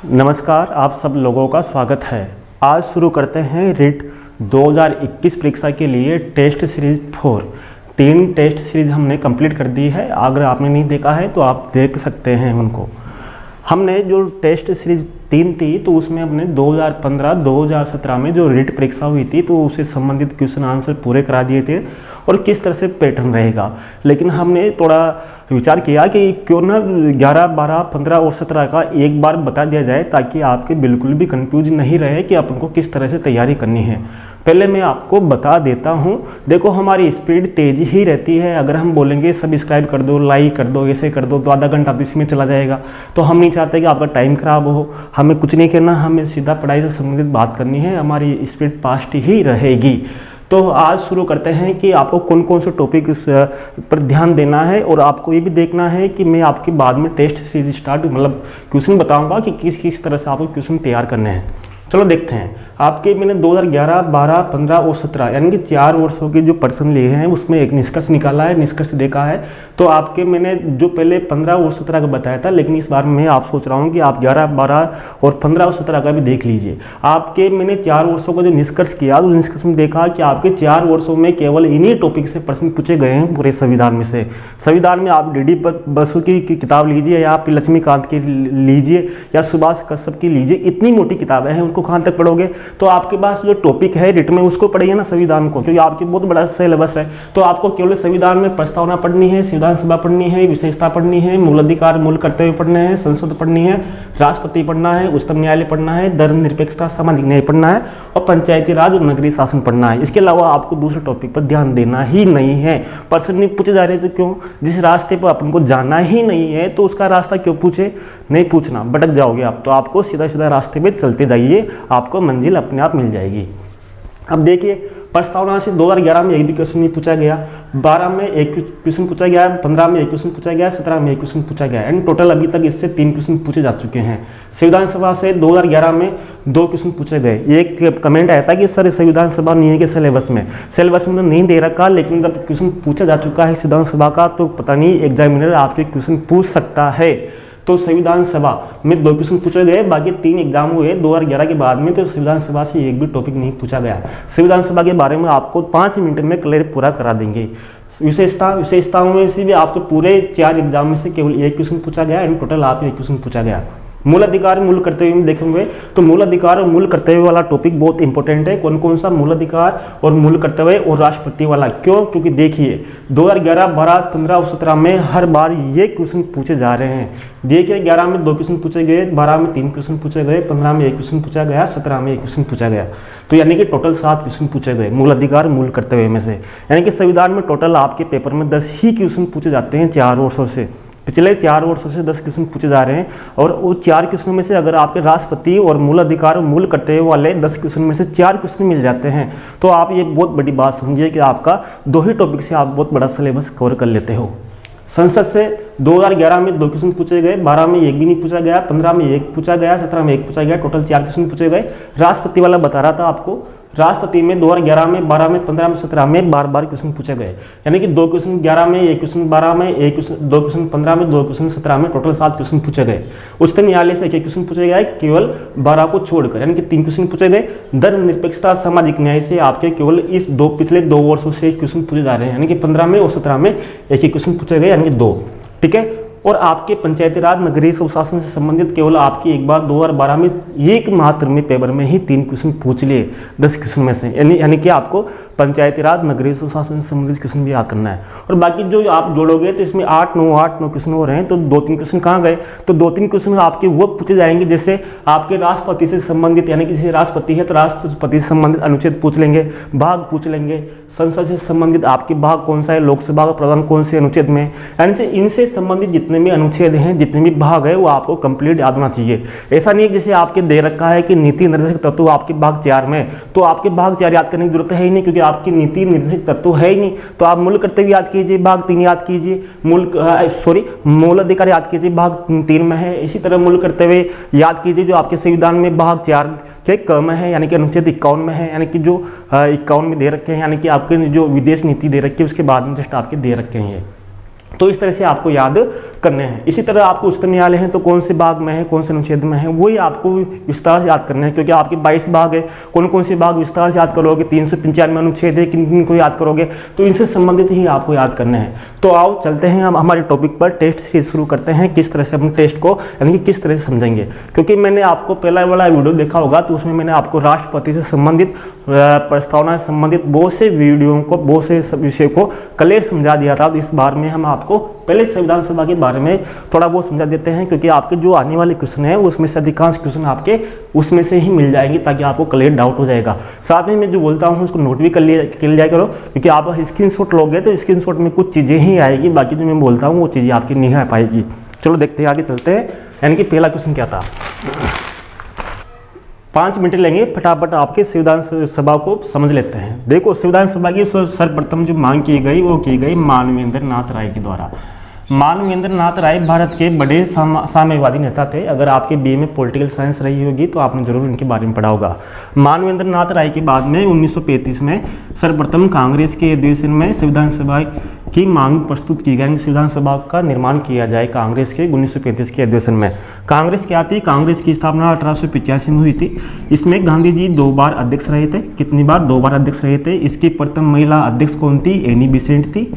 नमस्कार, आप सब लोगों का स्वागत है। आज शुरू करते हैं रिट 2021 परीक्षा के लिए टेस्ट सीरीज 4। 3 टेस्ट सीरीज हमने कंप्लीट कर दी है। अगर आपने नहीं देखा है तो आप देख सकते हैं उनको। हमने जो टेस्ट सीरीज 3 थी तो उसमें हमने 2015-2017 में जो रिट परीक्षा हुई थी तो उससे संबंधित क्वेश्चन आंसर पूरे करा दिए थे और किस तरह से पैटर्न रहेगा। लेकिन हमने थोड़ा विचार किया कि क्यों ना 11, 12, 15 और 17 का एक बार बता दिया जाए ताकि आपके बिल्कुल भी कंफ्यूज नहीं रहे कि अपन को किस तरह से तैयारी करनी है। पहले मैं आपको बता देता हूं। देखो, हमारी स्पीड तेज ही रहती है। अगर हम बोलेंगे सब्सक्राइब कर दो, लाइक कर दो, ऐसे कर दो तो आधा घंटा तो इसमें चला जाएगा। तो हम नहीं चाहते कि आपका टाइम खराब हो। हमें कुछ नहीं करना, हमें सीधा पढ़ाई से संबंधित बात करनी है। हमारी स्पीड फास्ट ही रहेगी। तो आज शुरू करते हैं कि आपको कौन कौन से टॉपिक पर ध्यान देना है और आपको ये भी देखना है कि मैं आपके बाद में टेस्ट सीरीज स्टार्ट क्वेश्चन बताऊंगा कि किस किस तरह से आपको क्वेश्चन तैयार करने हैं। चलो देखते हैं। आपके मैंने 2011, 12, 15 और 17 यानी कि 4 वर्षों के जो प्रश्न लिए हैं उसमें एक निष्कर्ष निकाला है, निष्कर्ष देखा है। तो आपके मैंने जो पहले 15 और 17 का बताया था, लेकिन इस बार मैं आप सोच रहा हूँ कि आप 11, 12 और 15 और 17 का भी देख लीजिए। आपके मैंने 4 वर्षों का जो निष्कर्ष किया तो निष्कर्ष में देखा कि आपके 4 वर्षों में केवल इन्हीं टॉपिक से प्रश्न पूछे गए हैं पूरे संविधान में से। संविधान में आप डी बसु की किताब लीजिए या आप लक्ष्मीकांत की लीजिए या सुभाष कश्यप की लीजिए, इतनी मोटी किताबें हैं, उनको कहाँ तक पढ़ोगे। तो आपके पास जो टॉपिक है रिट में उसको पढ़िए ना, संविधान को, क्योंकि आपकी बहुत बड़ा सिलेबस है। तो आपको केवल संविधान में प्रस्तावना पढ़नी है, संविधान सभा पढ़नी है, विशेषता पढ़नी है, मूल अधिकार मूल कर्तव्य पढ़ने हैं, संसद पढ़नी है, राष्ट्रपति पढ़ना है, उच्चतम न्यायालय पढ़ना है, धर्मनिरपेक्षता सामाजिक न्याय पढ़ना है और पंचायती राज और नगरीय शासन पढ़ना है। इसके अलावा आपको दूसरे टॉपिक पर ध्यान देना ही नहीं है। प्रश्न नहीं पूछे जा रहे तो क्यों? जिस रास्ते पर अपन को जाना ही नहीं है तो उसका रास्ता क्यों पूछे? नहीं पूछना, भटक जाओगे आप। तो आपको सीधा सीधा रास्ते में चलते जाइए, आपको मंजिल अपने आप मिल जाएगी। अब देखिए, प्रस्तावना से 2011 में एक भी क्वेश्चन नहीं पूछा गया, 12 में एक क्वेश्चन पूछा गया, 15 में एक क्वेश्चन पूछा गया, 17 में एक क्वेश्चन पूछा गया। एंड टोटल अभी तक इससे 3 क्वेश्चन पूछे जा चुके हैं। संविधान सभा से 2011 में 2 क्वेश्चन पूछे गए। एक कमेंट आया था कि सर संविधान सभा नहीं है कि सिलेबस में नहीं दे रखा, लेकिन जब क्वेश्चन पूछा जा चुका है संविधान सभा का तो पता नहीं एग्जामिनर आपके क्वेश्चन पूछ सकता है। तो संविधान सभा में 2 क्वेश्चन पूछे गए, बाकी 3 एग्जाम हुए 2011 के बाद में। तो संविधान सभा से एक भी टॉपिक नहीं पूछा गया। संविधान सभा के बारे में आपको 5 मिनट में क्लियर पूरा करा देंगे। विशेषताओं में से भी आपको पूरे 4 एग्जाम में से केवल एक क्वेश्चन पूछा गया एंड टोटल आपको एक क्वेश्चन पूछा गया। मूल अधिकार मूल कर्तव्य में देखेंगे तो मूल अधिकार और मूल कर्तव्य वाला टॉपिक बहुत इंपॉर्टेंट है। कौन कौन सा? मूल अधिकार और मूल कर्तव्य और राष्ट्रपति वाला। क्यों? क्योंकि देखिए 2011, 12, 15 और 17 में हर बार ये क्वेश्चन पूछे जा रहे हैं। देखिए 11 में 2 क्वेश्चन पूछे गए, 12 में 3 क्वेश्चन पूछे गए, 15 में 1 क्वेश्चन पूछा गया, 17 में 1 क्वेश्चन पूछा गया। तो यानी कि टोटल 7 क्वेश्चन पूछे गए मूल अधिकार मूल कर्तव्य में से। यानी कि संविधान में टोटल आपके पेपर में 10 ही क्वेश्चन पूछे जाते हैं 4 वर्षों से। पिछले 4 वर्षों से 10 क्वेश्चन पूछे जा रहे हैं और वो 4 क्वेश्चनों में से अगर आपके राष्ट्रपति और मूल अधिकार और मूल कर्तव्य वाले 10 क्वेश्चन में से 4 क्वेश्चन मिल जाते हैं तो आप ये बहुत बड़ी बात समझिए कि आपका 2 ही टॉपिक से आप बहुत बड़ा सिलेबस कवर कर लेते हो। संसद से 2011 में 2 क्वेश्चन पूछे गए, 12 में एक भी नहीं पूछा गया, 15 में 1 पूछा गया, 17 में 1 पूछा गया, टोटल 4 क्वेश्चन पूछे गए। राष्ट्रपति वाला बता रहा था आपको, राष्ट्रपति में 2011 में, 12 में, 15 में, 17 में बार बार क्वेश्चन पूछे गए। यानी कि 2 क्वेश्चन 11 में, 1 क्वेश्चन 12 में, 2 क्वेश्चन 15 में, 2 क्वेश्चन 17 में, टोटल 7 क्वेश्चन पूछे गए। उच्चतम न्यायालय से 1 क्वेश्चन पूछे गए केवल 12 को छोड़कर, यानी कि 3 क्वेश्चन पूछे गए। धर्मनिरपेक्षता सामाजिक न्याय से आपके केवल इस पिछले 2 वर्षों से क्वेश्चन पूछे जा रहे हैं। यानी कि 15 में और 17 में एक ही क्वेश्चन पूछे गए, यानी कि 2। ठीक है। और आपके पंचायती राज नगरीय शासन से संबंधित केवल आपकी एक बार 2012 में एक मात्र में पेपर में ही 3 क्वेश्चन पूछ लिए 10 क्वेश्चन में से। यानी कि आपको पंचायती राज नगरीय शासन से संबंधित क्वेश्चन भी याद करना है। और बाकी जो आप जोड़ोगे तो इसमें 8-9 क्वेश्चन हो रहे हैं। तो 2-3 क्वेश्चन कहाँ गए? तो 2-3 क्वेश्चन आपके वो पूछे जाएंगे जैसे आपके राष्ट्रपति से संबंधित, यानी कि जैसे राष्ट्रपति है तो राष्ट्रपति से संबंधित अनुच्छेद पूछ लेंगे, भाग पूछ लेंगे। संसद से संबंधित आपके भाग कौन सा है, लोकसभा का प्रावधान कौन से अनुच्छेद में, यानी इनसे संबंधित जितने भी अनुच्छेद हैं, जितने भी भाग है वो आपको कंप्लीट याद होना चाहिए। ऐसा नहीं है जैसे आपके दे रखा है कि नीति निर्देशक तत्व आपके भाग 4 में, तो आपके भाग 4 याद करने की जरूरत है ही नहीं, क्योंकि आपकी नीति निर्देशक तत्व है ही नहीं। तो आप मूल कर्तव्य याद कीजिए, भाग 3 याद कीजिए, मूल अधिकार याद कीजिए, भाग 3 में है। इसी तरह मूल कर्तव्य याद कीजिए जो आपके संविधान में भाग 4 के क में है, यानी कि अनुच्छेद 51 में है, यानी कि जो 51 में दे रखे हैं, यानी कि आपके जो विदेश नीति दे रखी है उसके बाद में जस्ट आपके दे रखे हैं। तो इस तरह से आपको याद करने हैं। इसी तरह आपको उच्चतम न्यायालय है तो कौन से भाग में है, कौन से अनुच्छेद में है, वही आपको विस्तार से याद करना है, क्योंकि आपके 22 भाग है। कौन कौन से भाग विस्तार से याद करोगे, 395 अनुच्छेद है, किन किन को याद करोगे, तो इनसे संबंधित ही आपको याद करने हैं। तो आओ चलते हैं हम हमारे टॉपिक पर, टेस्ट से शुरू करते हैं। किस तरह से हम टेस्ट को यानी कि किस तरह से समझेंगे, क्योंकि मैंने आपको पहला वाला वीडियो देखा होगा तो उसमें मैंने आपको राष्ट्रपति से संबंधित प्रस्तावना से संबंधित बहुत से वीडियो को, बहुत से विषय को क्लियर समझा दिया था। तो इस बार में हम आपको पहले संविधान सभा के बारे में थोड़ा बहुत समझा देते हैं, क्योंकि आपके जो आने वाले क्वेश्चन है उसमें से अधिकांश क्वेश्चन आपके उसमें से ही मिल जाएंगे, ताकि आपको क्लियर डाउट हो जाएगा। साथ में मैं जो बोलता हूँ उसको नोट भी कर लिया करो, क्योंकि आप स्क्रीनशॉट लोगे तो स्क्रीनशॉट में कुछ चीज़ें ही आएगी, बाकी जो मैं बोलता हूँ वो चीज़ें आपकी नहीं आ पाएगी। चलो देखते हैं, आगे चलते हैं। यानी कि पहला क्वेश्चन क्या था, 5 मिनट लेंगे, फटाफट आपके संविधान सभा को समझ लेते हैं। देखो, संविधान सभा की सर्वप्रथम जो मांग की गई वो की गई मानवेंद्र नाथ राय के द्वारा। मानवेंद्र नाथ राय भारत के बड़े साम्यवादी नेता थे। अगर आपके बीए में पॉलिटिकल साइंस रही होगी तो आपने जरूर इनके बारे में पढ़ा होगा। मानवेंद्र नाथ राय के बाद में 1935 में सर्वप्रथम कांग्रेस के अधिवेशन में संविधान सभा की मांग प्रस्तुत की गई, संविधान सभा का निर्माण किया जाए कांग्रेस के 1935 के अधिवेशन में। कांग्रेस क्या थी, कांग्रेस की स्थापना 1885 में हुई थी। इसमें गांधी जी 2 बार अध्यक्ष रहे थे। कितनी बार? 2 बार अध्यक्ष रहे थे। इसकी प्रथम महिला अध्यक्ष कौन थी? एनी बेसेंट थी,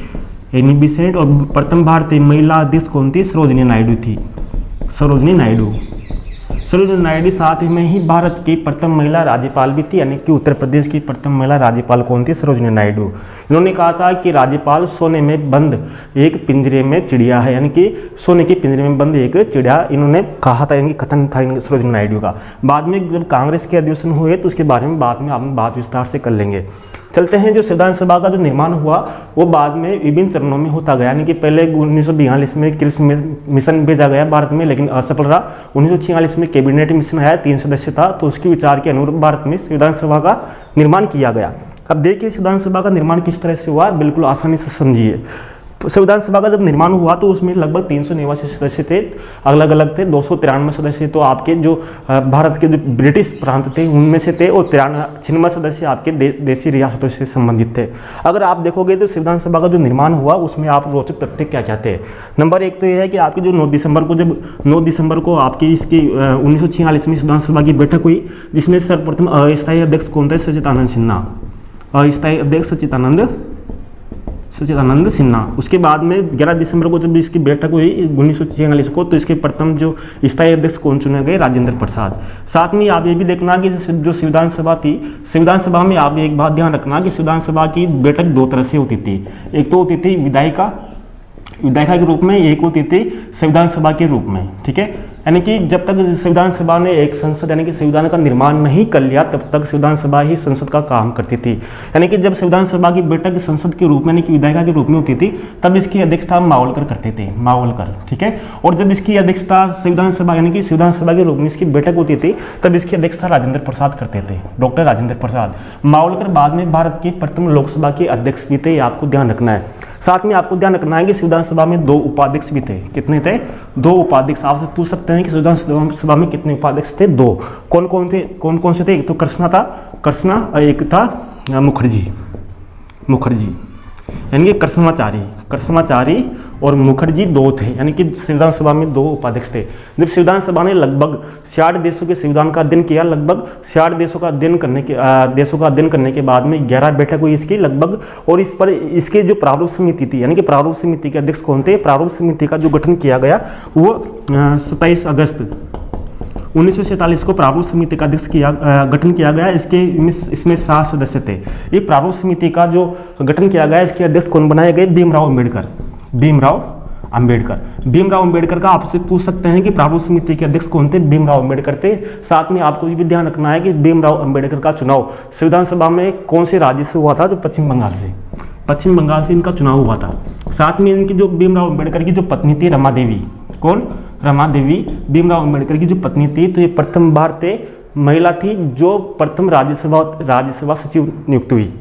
एनी बेसेंट। और प्रथम भारतीय महिला अध्यक्ष कौन थी? सरोजिनी नायडू थी, सरोजिनी नायडू। सरोजिनी नायडू साथ में ही भारत की प्रथम महिला राज्यपाल भी थी, यानी कि उत्तर प्रदेश की प्रथम महिला राज्यपाल कौन थी? सरोजिनी नायडू। इन्होंने कहा था कि राज्यपाल सोने में बंद एक पिंजरे में चिड़िया है, यानी कि सोने के पिंजरे में बंद एक चिड़िया, इन्होंने कहा था, यानी कथन था सरोजिनी नायडू का। बाद में जब कांग्रेस के अधिवेशन हुए तो उसके बारे में बाद में हम बात विस्तार से कर लेंगे। चलते हैं, जो संविधान सभा का जो निर्माण हुआ वो बाद में विभिन्न चरणों में होता गया, यानी कि पहले 1942 में कृषि मिशन भेजा गया भारत में, लेकिन असफल रहा। 1946 में कैबिनेट मिशन आया, 3 सदस्य था, तो उसके विचार के अनुरूप भारत में संविधान सभा का निर्माण किया गया। अब देखिए संविधान सभा का निर्माण किस तरह से हुआ, बिल्कुल आसानी से समझिए। संविधान सभा का जब निर्माण हुआ तो उसमें लगभग 389 सदस्य थे, अलग अलग थे। 293 सदस्य तो आपके जो भारत के जो ब्रिटिश प्रांत थे उनमें से थे, और 96 सदस्य आपके देशी रियासतों से संबंधित थे। अगर आप देखोगे तो संविधान सभा का जो निर्माण हुआ उसमें आप रोचक तथ्य क्या चाहते हैं। नंबर 1 तो यह है कि आपकी जो 9 दिसंबर को आपकी इसकी 1946 में संविधान सभा की बैठक हुई, जिसमें सर्वप्रथम अस्थायी अध्यक्ष कौन थे? सच्चिदानंद सिन्हा, अस्थायी अध्यक्ष सच्चिदानंद सिन्हा। उसके बाद में 11 दिसंबर को जब इसकी बैठक हुई 1946 को, तो इसके प्रथम जो स्थायी अध्यक्ष कौन चुने गए? राजेंद्र प्रसाद। साथ में आप ये भी देखना कि जो संविधान सभा थी, संविधान सभा में आप एक बात ध्यान रखना कि संविधान सभा की बैठक 2 तरह से होती थी। एक तो होती थी विधायिका के रूप में, एक होती थी संविधान सभा के रूप में, ठीक है। यानी कि जब तक संविधान सभा ने एक संसद यानी कि संविधान का निर्माण नहीं कर लिया तब तक संविधान सभा ही संसद का काम करती थी। यानी कि जब संविधान सभा की बैठक संसद के रूप में यानी कि विधायिका के रूप में होती थी तब इसकी अध्यक्षता मावलकर करते थे, मावलकर, ठीक है। और जब इसकी अध्यक्षता संविधान सभा यानी कि संविधान सभा के रूप में इसकी बैठक होती थी तब इसकी अध्यक्षता राजेंद्र प्रसाद करते थे, डॉक्टर राजेंद्र प्रसाद। मावलकर बाद में भारत की प्रथम लोकसभा के अध्यक्ष भी थे, आपको ध्यान रखना है। साथ में आपको ध्यान रखना है कि संविधान सभा में 2 उपाध्यक्ष भी थे। कितने थे? 2 उपाध्यक्ष। आपसे पूछ सकते हैं कि संविधान सभा में कितने उपाध्यक्ष थे? 2। कौन कौन से थे? एक तो कृष्णा और एक था मुखर्जी, यानी कि कृष्णाचारी और मुखर्जी 2 थे, यानी कि संविधान सभा में 2 उपाध्यक्ष थे। जब संविधान सभा ने लगभग 66 देशों के संविधान का अध्ययन किया, लगभग 66 देशों का अध्ययन करने के बाद में 11 बैठक हुई इसकी लगभग, और इस पर इसके जो प्रारूप समिति थी, यानी कि प्रारूप समिति के अध्यक्ष कौन थे? प्रारूप समिति का जो गठन किया गया वो 27 अगस्त 1947 को प्रारूप समिति का अध्यक्ष गठन किया गया। इसमें 7 सदस्य थे। ये प्रारूप समिति का जो गठन किया गया इसके अध्यक्ष कौन बनाए गए? भीमराव अंबेडकर का आपसे पूछ सकते हैं कि प्रारूप समिति के अध्यक्ष कौन थे? भीमराव अंबेडकर थे। साथ में आपको ये भी ध्यान रखना है कि भीमराव अंबेडकर का चुनाव संविधान सभा में कौन से राज्य से हुआ था? जो पश्चिम बंगाल से इनका चुनाव हुआ था। साथ में इनकी जो भीमराव अंबेडकर की जो पत्नी थी रमा देवी, कौन? रमा देवी भीमराव अंबेडकर की जो पत्नी थी, तो ये प्रथम भारतीय महिला थी जो प्रथम राज्यसभा सचिव नियुक्त हुई,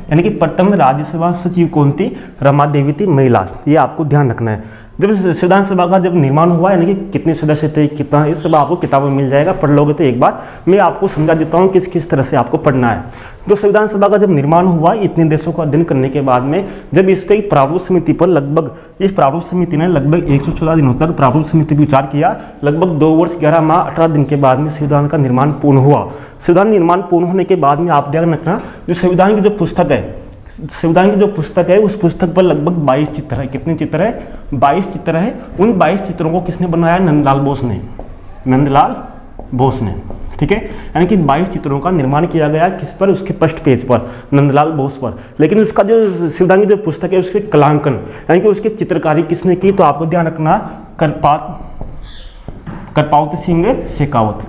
यानी कि प्रथम राज्यसभा सचिव कौन थी? रमा देवी थी, महिला। ये आपको ध्यान रखना है। जब संविधान सभा का जब निर्माण हुआ, यानी कि कितने सदस्य थे, कितना, ये सब आपको किताबों में मिल जाएगा, पढ़ लोगे तो एक बार मैं आपको समझा देता हूँ किस किस तरह से आपको पढ़ना है। तो संविधान सभा का जब निर्माण हुआ, इतने देशों का अध्ययन करने के बाद में जब इस पर प्रारूप समिति पर लगभग, इस प्रारूप समिति ने लगभग 114 दिनों तक प्रारूप समिति पर विचार किया, लगभग 2 वर्ष 11 माह 18 दिन के बाद में संविधान का निर्माण पूर्ण हुआ। संविधान निर्माण पूर्ण होने के बाद में आप ध्यान रखना, जो संविधान की जो पुस्तक है, संविधान की जो पुस्तक है, उस पुस्तक पर लगभग 22 चित्र है। कितने चित्र है? 22 चित्र है। उन 22 चित्रों को किसने बनाया? नंदलाल बोस ने, नंदलाल बोस ने, ठीक है। यानी कि 22 चित्रों का निर्माण किया गया, किस पर? उसके फर्स्ट पेज पर, नंदलाल बोस पर। लेकिन उसका जो संविधान की जो पुस्तक है, उसके कलांकन यानी कि उसकी चित्रकारी किसने की? तो आपको ध्यान रखना, करपावत सिंह शेखावत,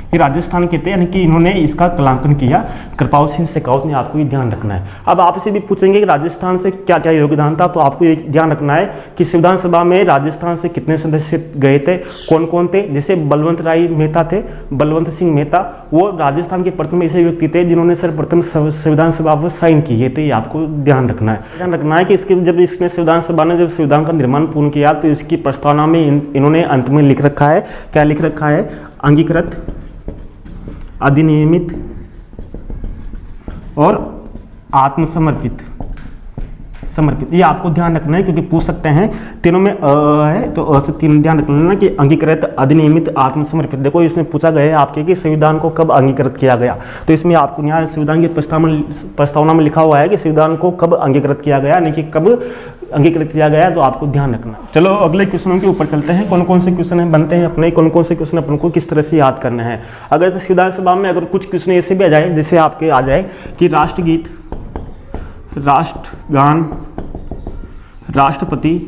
ये राजस्थान के थे, यानी कि इन्होंने इसका कलांकन किया, कृपावत सिंह शेखावत ने। आपको ये ध्यान रखना है। अब आपसे भी पूछेंगे कि राजस्थान से क्या क्या योगदान था, तो आपको ये ध्यान रखना है कि संविधान सभा में राजस्थान से कितने सदस्य गए थे, कौन कौन थे। जैसे बलवंत राय मेहता थे, बलवंत सिंह मेहता, वो राजस्थान के प्रथम ऐसे व्यक्ति थे जिन्होंने सर्वप्रथम संविधान सभा पर साइन किए थे। ये आपको ध्यान रखना है। ध्यान रखना है कि इसके जब इसने संविधान सभा ने जब संविधान का निर्माण पूर्ण किया, तो इसकी प्रस्तावना में इन्होंने अंत में लिख रखा है, क्या लिख रखा है? अंगीकृत, अधिनियमित और आत्मसमर्पित, समर्पित। ये आपको ध्यान रखना है, क्योंकि पूछ सकते हैं, तीनों में है, तो से तीन ध्यान रखना है कि अंगीकृत, अधिनियमित, आत्मसमर्पित। देखो इसमें पूछा गया है आपके कि संविधान को कब अंगीकृत किया गया, तो इसमें आपको यहाँ संविधान की प्रस्तावना में लिखा हुआ है कि संविधान को कब अंगीकृत किया गया, यानी कि कब अंगीकृत किया गया, तो आपको ध्यान रखना। चलो अगले क्वेश्चनों के ऊपर चलते हैं। कौन कौन से क्वेश्चन बनते हैं अपने, कौन कौन से क्वेश्चन अपन को किस तरह से याद करने हैं। अगर संविधान सभा में अगर कुछ क्वेश्चन ऐसे भी आ जाए, जैसे आपके आ जाए कि राष्ट्रगीत, राष्ट्रगान, राष्ट्रपति,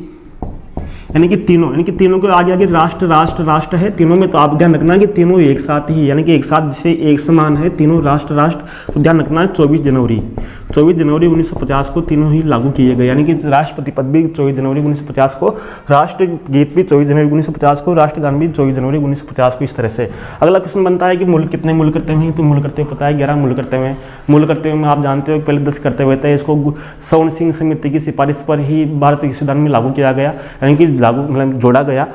यानी कि तीनों के आगे आगे राष्ट्र राष्ट्र राष्ट्र है तीनों में, तो आप ध्यान रखना कि तीनों एक साथ ही, यानी कि एक साथ जैसे एक समान है, तीनों राष्ट्र राष्ट्र। तो ध्यान रखना है 24 जनवरी 1950 को तीनों ही लागू किए गए, यानी कि राष्ट्रपति पद भी 24 जनवरी 1950 को, राष्ट्रगीत भी 24 जनवरी 1950 को, राष्ट्रगान भी 24 जनवरी 1950 को। इस तरह से अगला क्वेश्चन बनता है कि मूल कितने मूल करते हैं, तो मूल करते हुए पता है 11 मूल करते हुए। मूल करते हुए में आप जानते हो पहले 10 करते हुए थे, इसको सवर्ण सिंह समिति की सिफारिश पर ही भारतीय संविधान में लागू किया गया, यानी कि लागू मतलब जोड़ा गया।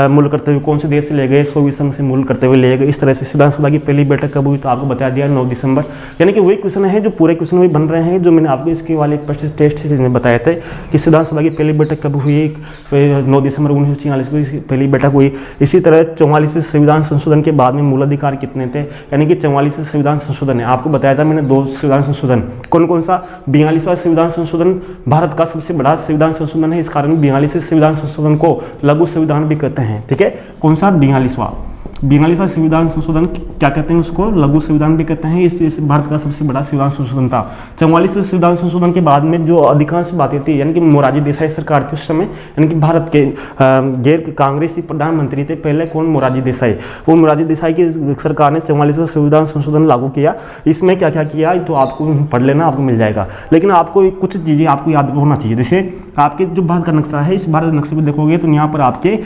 मूल करते हुए कौन से देश से ले गए? सोवियत संघ से मूल करते हुए ले गए। इस तरह से संविधान सभा की पहली बैठक कब हुई, तो आपको बता दिया 9 दिसंबर। यानी कि वही क्वेश्चन है जो पूरे क्वेश्चन वही बन रहे हैं जो मैंने आपको इसके वाले टेस्ट सीरीज में बताए थे कि संविधान सभा की पहली बैठक कब हुई, 9 दिसंबर 1946 को पहली बैठक हुई। इसी तरह 44 संविधान संशोधन के बाद में मूल अधिकार कितने थे, यानी कि 44 संविधान संशोधन है। आपको बताया था मैंने 2 संविधान संशोधन, कौन कौन सा? 42वां संविधान संशोधन भारत का सबसे बड़ा संविधान संशोधन है, इस कारण 42वें संविधान संशोधन को लघु संविधान भी कहते हैं, ठीक है। कौन सा? 42वां संविधान संशोधन क्या कहते हैं? उसको लघु संविधान भी कहते हैं। इस भारत का सबसे बड़ा संविधान संशोधन था। 44वें संविधान संशोधन के बाद में जो अधिकांश बातें थी, यानी कि मोरारजी देसाई सरकार थी उस समय, यानी कि भारत के गैर कांग्रेसी प्रधानमंत्री थे पहले, कौन? मोरारजी देसाई। वो मोरारजी देसाई की सरकार ने 44वां संविधान संशोधन लागू किया। इसमें क्या क्या किया तो आपको पढ़ लेना, आपको मिल जाएगा। लेकिन आपको कुछ चीज़ें आपको याद होना चाहिए। जैसे आपके जो भारत का नक्शा है, इस भारत नक्शे पर देखोगे तो यहाँ पर आपके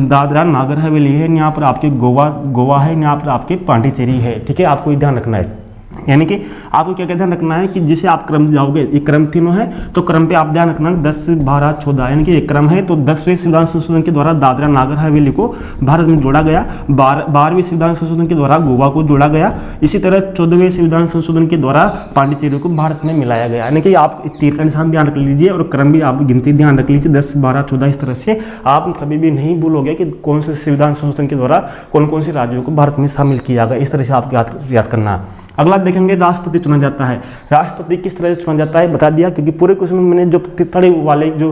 दादरा नागर हवेली है, यहाँ पर आपके गोवा है, यहाँ पर आपके पांडिचेरी है, ठीक है। आपको ये ध्यान रखना है, यानी कि आपको क्या ध्यान रखना है कि जैसे आप क्रम जाओगे, एक क्रम तीनों है, तो क्रम पे आप ध्यान रखना 10, 12, 14, यानी कि एक क्रम है। तो 10वें संविधान संशोधन के द्वारा दादरा नागर हवेली को भारत में जोड़ा गया, 12वें संविधान संशोधन के द्वारा गोवा को जोड़ा गया, इसी तरह 14वें संविधान संशोधन के द्वारा पांडिचेरी को भारत में मिलाया गया। यानी कि आप तीर का निशान ध्यान रख लीजिए और क्रम भी आप गिनती ध्यान रख लीजिए 10, 12, 14। इस तरह से आप कभी भी नहीं भूलोगे कि कौन से संविधान संशोधन के द्वारा कौन कौन से राज्यों को भारत में शामिल किया गया। इस तरह से आपको याद करना है। अगला देखेंगे राष्ट्रपति चुना जाता है। राष्ट्रपति किस तरह से चुना जाता है बता दिया, क्योंकि पूरे क्वेश्चन में मैंने जो तिथड़े वाले जो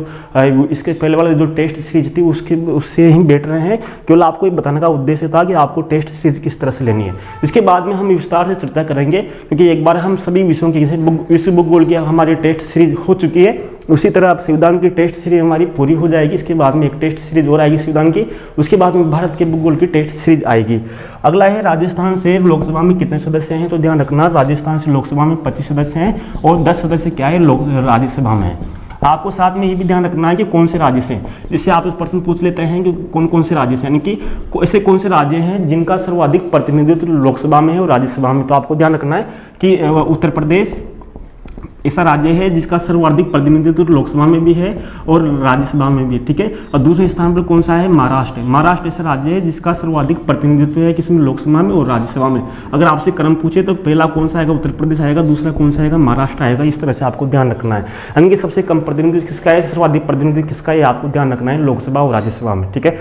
इसके पहले वाले जो टेस्ट सीरीज थी उससे ही बैठ रहे हैं, केवल आपको ये बताने का उद्देश्य था कि आपको टेस्ट सीरीज किस तरह से लेनी है। इसके बाद में हम विस्तार से चर्चा करेंगे, क्योंकि एक बार हम सभी विषयों की विश्व भूगोल की हमारी टेस्ट सीरीज हो चुकी है, उसी तरह अब संविधान की टेस्ट सीरीज हमारी पूरी हो जाएगी। इसके बाद में एक टेस्ट सीरीज और आएगी संविधान की, उसके बाद में भारत के भूगोल की टेस्ट सीरीज आएगी। अगला है राजस्थान से लोकसभा में कितने सदस्य हैं, तो ध्यान रखना राजस्थान से लोकसभा में 25 सदस्य हैं और 10 सदस्य क्या है राज्यसभा में। आपको साथ में ये भी ध्यान रखना है कि कौन से राज्य से, जैसे आप इस प्रश्न पूछ लेते हैं कि कौन कौन से राज्य से, यानी कि ऐसे कौन से राज्य हैं जिनका सर्वाधिक प्रतिनिधित्व लोकसभा में है और राज्यसभा में। तो आपको ध्यान रखना है कि उत्तर प्रदेश, ऐसा राज्य है जिसका सर्वाधिक प्रतिनिधित्व लोकसभा में भी है और राज्यसभा में भी, ठीक है। और दूसरे स्थान पर कौन सा है? महाराष्ट्र। महाराष्ट्र ऐसा राज्य है जिसका सर्वाधिक प्रतिनिधित्व है किसमें? लोकसभा में और राज्यसभा में। अगर आपसे क्रम पूछे तो पहला कौन सा आएगा? उत्तर प्रदेश आएगा, दूसरा कौन सा आएगा? महाराष्ट्र आएगा। इस तरह से आपको ध्यान रखना है। यानी कि सबसे कम प्रतिनिधित्व किसका है, सर्वाधिक प्रतिनिधित्व किसका है, आपको ध्यान रखना है लोकसभा और राज्यसभा में, ठीक है।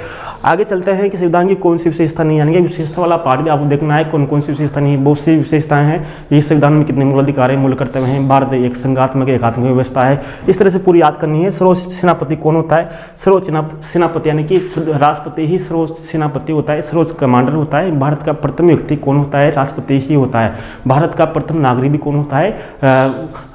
आगे चलते हैं कि संविधान की कौन सी विशेषता नहीं, यानी कि विशेषता वाला पार्ट भी आपको देखना है कौन कौन सी विशेषता नहीं। बहुत सी विशेषताएं हैं। ये संविधान में कितने मूल अधिकार है, मूल कर्तव्य हैं, भारत एक संघात्मक एकात्मक व्यवस्था है। इस तरह से पूरी याद करनी है। सर्वोच्च सेनापति कौन होता है? सर्वोच्च सेनापति यानी कि राष्ट्रपति ही सर्वोच्च सेनापति होता है, सर्वोच्च कमांडर होता है। भारत का प्रथम व्यक्ति कौन होता है? राष्ट्रपति ही होता है। भारत का प्रथम नागरिक भी कौन होता है?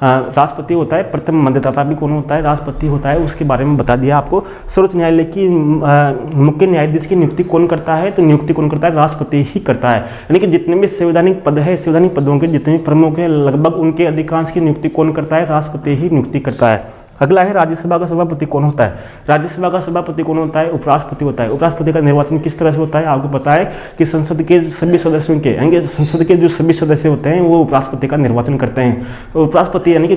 राष्ट्रपति होता है। प्रथम मतदाता भी कौन होता है? राष्ट्रपति होता है। उसके बारे में बता दिया आपको। सर्वोच्च न्यायालय की मुख्य न्यायाधीश की नियुक्ति कौन करता है? तो नियुक्ति कौन करता है? राष्ट्रपति ही करता है। यानी कि जितने भी संवैधानिक पद है, संवैधानिक पदों के जितने भी प्रमुख हैं, लगभग उनके अधिकांश की नियुक्ति कौन करता है? राष्ट्रपति ही नियुक्ति करता है। अगला है राज्यसभा का सभापति कौन होता है? राज्यसभा का सभापति कौन होता है? उपराष्ट्रपति होता है। उपराष्ट्रपति का निर्वाचन किस तरह से होता है? आपको पता है कि संसद के सभी सदस्यों के, यानी संसद के जो सभी सदस्य होते हैं वो उपराष्ट्रपति का निर्वाचन करते हैं। तो उपराष्ट्रपति यानी कि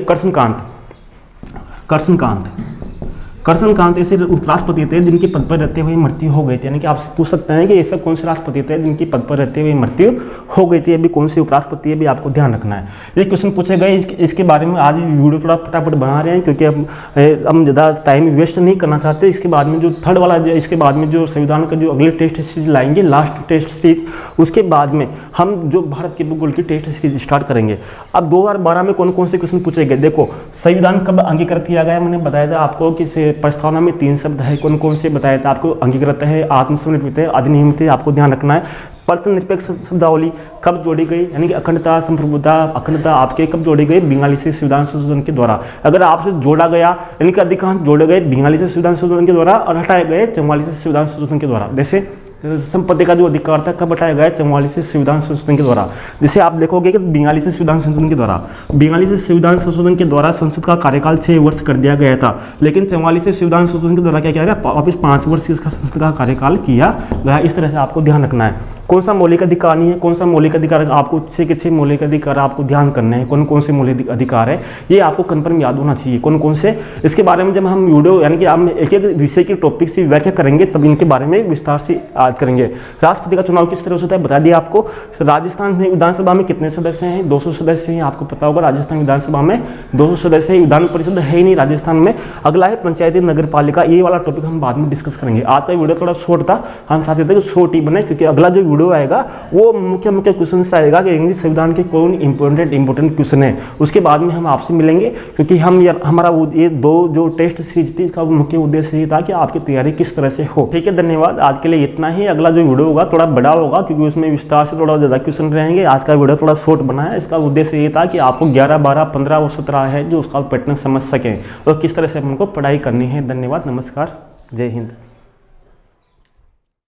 करसनकांत ऐसे उपराष्ट्रपति थे जिनके पद पर रहते हुए मृत्यु हो गई थी। यानी कि आपसे पूछ सकते हैं कि ऐसा कौन से राष्ट्रपति थे जिनकी पद पर रहते हुए मृत्यु हो गई थी, अभी कौन से उपराष्ट्रपति है भी आपको ध्यान रखना है। ये क्वेश्चन पूछे गए, इसके बारे में आज वीडियो थोड़ा फटाफट बना रहे हैं क्योंकि हम ज़्यादा टाइम वेस्ट नहीं करना चाहते। इसके बाद में जो थर्ड वाला, इसके बाद में जो संविधान का जो अगले टेस्ट सीरीज लाएंगे, लास्ट टेस्ट सीरीज, उसके बाद में हम जो भारत के भूगोल की टेस्ट सीरीज स्टार्ट करेंगे। अब 2012 में कौन कौन से क्वेश्चन पूछे गए? देखो, संविधान कब अंगीकृत किया गया? मैंने बताया था आपको कि प्रस्तावना में 3 शब्द है, कौन कौन से बताया था आपको? अंगीकृत है, आत्मसमर्पित है, अधिनियमित है। आपको ध्यान रखना है। प्रथम शब्दावली कब जोड़ी गई? यानी कि अखंडता, संप्रभुता, अखंडता आपके कब जोड़ी गई? 42वें संविधान संशोधन के द्वारा। अगर आपसे जोड़ा गया, यानी कि अधिकांश जोड़े गए 42वें संविधान संशोधन के द्वारा और हटाए गए 44वें संविधान संशोधन के द्वारा। जैसे संपत्ति का जो अधिकार था कब हटाया गया? 44वें संविधान संशोधन के द्वारा। जैसे आप देखोगे कि 42वें संविधान संशोधन के द्वारा, 42वें संविधान संशोधन के द्वारा संसद का कार्यकाल 6 वर्ष कर दिया गया था, लेकिन 44वें संविधान संशोधन के द्वारा क्या किया गया? वापिस 5 वर्ष इसका संसद का कार्यकाल किया गया। इस तरह से आपको ध्यान रखना है। कौन सा मौलिक अधिकार नहीं है, कौन सा मौलिक अधिकार, आपको 6 के 6 मौलिक अधिकार आपको ध्यान करने हैं। कौन कौन से मौलिक अधिकार है ये आपको कन्फर्म याद होना चाहिए, कौन कौन से। इसके बारे में जब हम वीडियो, यानी कि हम एक एक विषय के टॉपिक से व्याख्या करेंगे तब इनके बारे में विस्तार से याद करेंगे। राष्ट्रपति का चुनाव किस तरह से होता है बता दिया आपको। राजस्थान में विधानसभा में कितने सदस्य हैं? 200 सदस्य हैं। आपको पता होगा राजस्थान विधानसभा में 200 सदस्य हैं। विधान परिषद है ही नहीं राजस्थान में। अगला है पंचायती नगर पालिका। ये वाला टॉपिक हम बाद में डिस्कस करेंगे। आज का वीडियो थोड़ा शॉर्ट था, हम चाहते थे कि शॉर्ट ही बने क्योंकि अगला जो वीडियो आएगा वो मुख्य क्वेश्चन से आएगा कि इंग्लिश संविधान के कौन इंपॉर्टेंट क्वेश्चन है। उसके बाद में हम आपसे मिलेंगे क्योंकि हमारा ये 2 जो टेस्ट सीरीज थी इसका मुख्य उद्देश्य ये था कि आपकी तैयारी किस तरह से हो। ठीक है, धन्यवाद। आज के लिए इतना ही। अगला जो वीडियो होगा थोड़ा बड़ा होगा क्योंकि उसमें विस्तार से थोड़ा ज़्यादा क्वेश्चन रहेंगे। आज का वीडियो थोड़ा शॉर्ट बना है। इसका उद्देश्य ये था कि आपको 11, 12, 15 और 17 है जो उसका पैटर्न समझ सकें और किस तरह से हमको पढ़ाई करनी है। धन्यवाद, नमस्कार, जय हिंद।